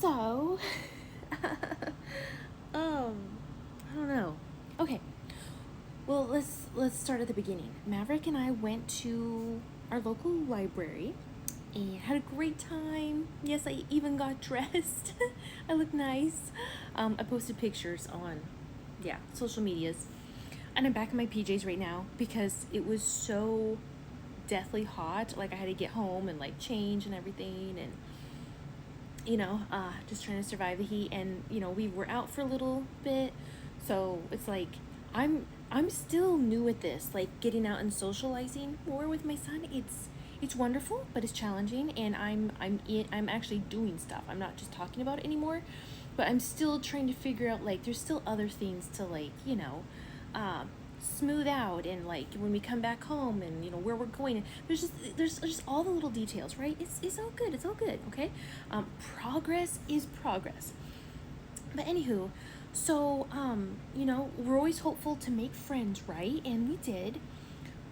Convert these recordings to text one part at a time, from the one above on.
So, I don't know. Okay, well, let's start at the beginning. Maverick and I went to our local library and had a great time. Yes, I even got dressed. I look nice. I posted pictures on, yeah, social medias, and I'm back in my PJs right now because it was so deathly hot. Like I had to get home and like change and everything, and just trying to survive the heat. And we were out for a little bit, so it's like I'm still new at this, like getting out and socializing more with my son. It's wonderful, but it's challenging, and I'm actually doing stuff. I'm not just talking about it anymore, but I'm still trying to figure out, like, there's still other things to, like, uh, smooth out, and like when we come back home, and where we're going, and there's just all the little details, right? It's all good. It's all good. Okay. Progress is progress. But anywho, so we're always hopeful to make friends, right? And we did.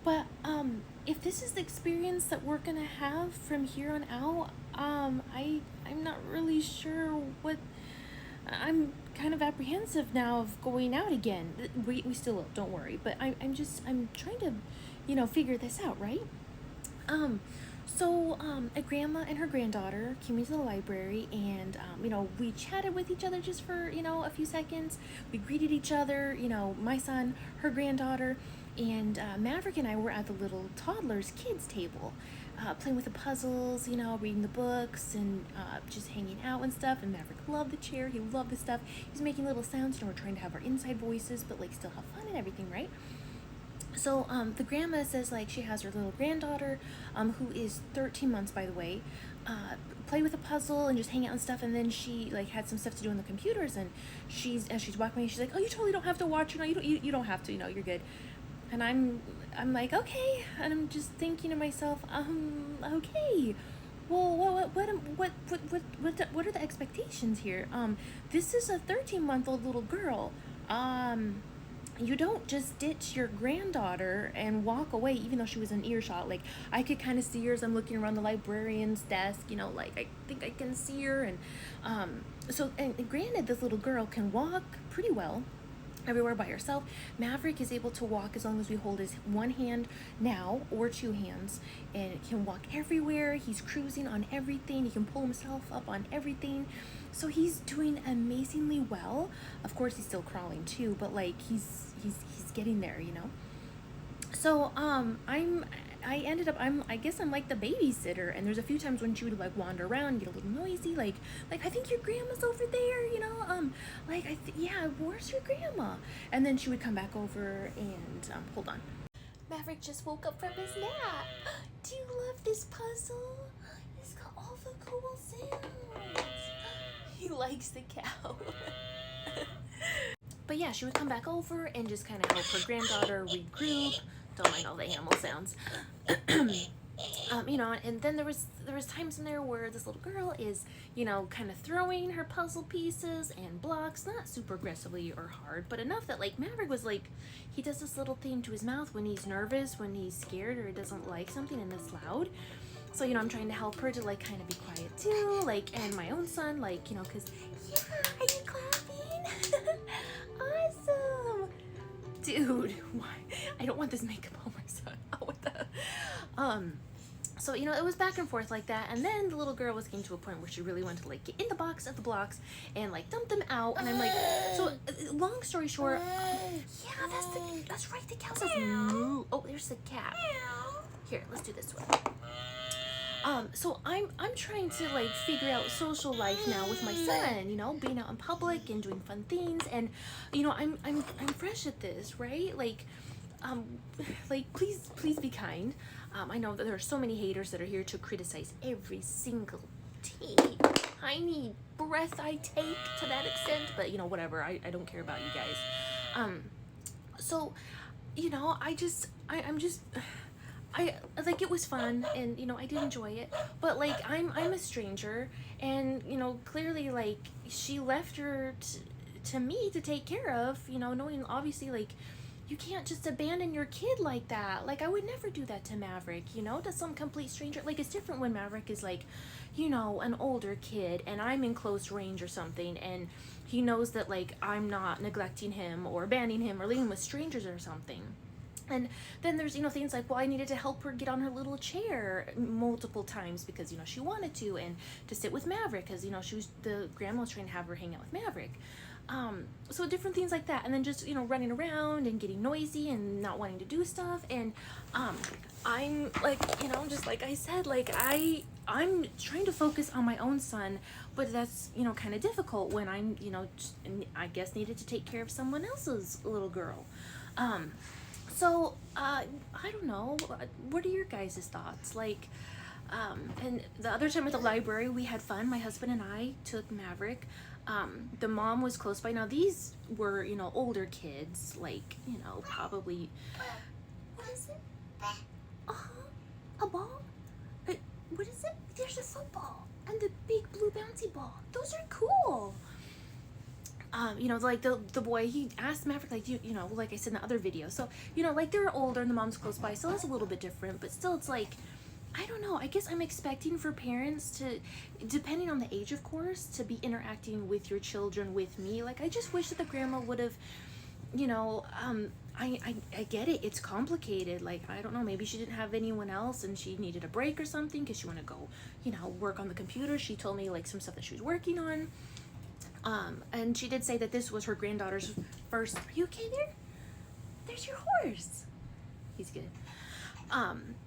But if this is the experience that we're gonna have from here on out, I'm not really sure what. I'm kind of apprehensive now of going out again. We still will, don't worry. But I'm trying to, figure this out, right? A grandma and her granddaughter came into the library, and we chatted with each other just for a few seconds. We greeted each other. My son, her granddaughter, and Maverick and I were at the little toddlers kids table, playing with the puzzles, reading the books, and just hanging out and stuff. And Maverick loved the chair. He loved the stuff. He's making little sounds. We're trying to have our inside voices, but like still have fun and everything, right? So the grandma says, like, she has her little granddaughter, who is 13 months, by the way, play with a puzzle and just hang out and stuff. And then she like had some stuff to do on the computers, and as she's walking away, she's like, "Oh, you totally don't have to watch. You don't have to. You're good." And I'm like, okay, and I'm just thinking to myself, okay. Well, what are the expectations here? This is a 13-month-old little girl. You don't just ditch your granddaughter and walk away, even though she was in earshot. Like, I could kind of see her as I'm looking around the librarian's desk, like, I think I can see her. And and granted, this little girl can walk pretty well everywhere by herself. Maverick is able to walk as long as we hold his one hand now, or two hands, and can walk everywhere. He's cruising on everything. He can pull himself up on everything. So he's doing amazingly well. Of course, he's still crawling too, but like he's getting there. So I guess I'm like the babysitter, and there's a few times when she would like wander around, get a little noisy, like I think your grandma's over there, yeah, where's your grandma? And then she would come back over, and hold on. Maverick just woke up from his nap. Do you love this puzzle? It's got all the cool sounds. He likes the cow. But yeah, she would come back over and just kind of help her granddaughter regroup. Don't mind all the animal sounds. And then there was times in there where this little girl is, kind of throwing her puzzle pieces and blocks, not super aggressively or hard, but enough that like Maverick was like, he does this little thing to his mouth when he's nervous, when he's scared, or he doesn't like something and it's loud. So, I'm trying to help her to like kind of be quiet too, like, and my own son, like, cause, yeah, are you clapping? Awesome. Dude, why? I don't want this makeup on my son. Oh, what the? So, it was back and forth like that. And then the little girl was getting to a point where she really wanted to like get in the box of the blocks and like dump them out. And I'm like, so long story short, yeah, that's right. The cow says moo. Oh, there's the cat. Here, let's do this one. So I'm trying to like figure out social life now with my son, being out in public and doing fun things, and I'm fresh at this, right? Like please be kind. I know that there are so many haters that are here to criticize every single teeny tiny breath I take to that extent, but whatever, I don't care about you guys. So I'm just I like, it was fun, and I did enjoy it, but like I'm a stranger, and clearly like she left her to me to take care of, knowing obviously like you can't just abandon your kid like that. Like, I would never do that to Maverick, you know, to some complete stranger. Like, it's different when Maverick is like, you know, an older kid and I'm in close range or something, and he knows that like I'm not neglecting him or abandoning him or leaving him with strangers or something. And then there's, you know, things like, well, I needed to help her get on her little chair multiple times because, you know, she wanted to, and to sit with Maverick because, you know, the grandma was trying to have her hang out with Maverick. So different things like that. And then just, you know, running around and getting noisy and not wanting to do stuff. And I'm like, you know, just like I said, like I'm trying to focus on my own son, but that's, you know, kind of difficult when I'm, you know, I guess needed to take care of someone else's little girl. So, I don't know, what are your guys' thoughts? Like, and the other time at the library, we had fun. My husband and I took Maverick. The mom was close by. Now, these were, you know, older kids, like, you know, probably... What is it? A ball? What is it? There's a football and the big blue bouncy ball. Those are cool. You know, like the boy, he asked Maverick, like, you know, like I said in the other video. So, you know, like they're older and the mom's close by, so that's a little bit different. But still, it's like, I don't know. I guess I'm expecting for parents to, depending on the age, of course, to be interacting with your children with me. Like, I just wish that the grandma would have, you know, I get it. It's complicated. Like, I don't know. Maybe she didn't have anyone else and she needed a break or something because she wanted to go, you know, work on the computer. She told me, like, some stuff that she was working on. And she did say that this was her granddaughter's first... Are you okay there? There's your horse. He's good.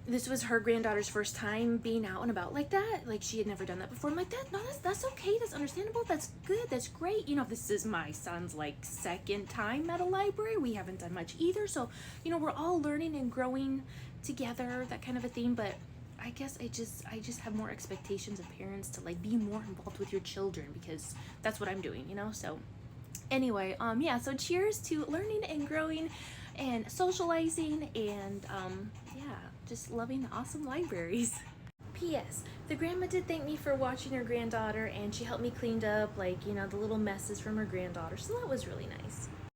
This was her granddaughter's first time being out and about like that. Like, she had never done that before. I'm like, no, that's okay. That's understandable. That's good. That's great. You know, this is my son's, like, second time at a library. We haven't done much either. So, you know, we're all learning and growing together, that kind of a thing. But I guess I just have more expectations of parents to, like, be more involved with your children because that's what I'm doing, you know? So anyway, yeah, so cheers to learning and growing and socializing and, yeah, just loving awesome libraries. P.S. The grandma did thank me for watching her granddaughter, and she helped me cleaned up, like, you know, the little messes from her granddaughter, so that was really nice.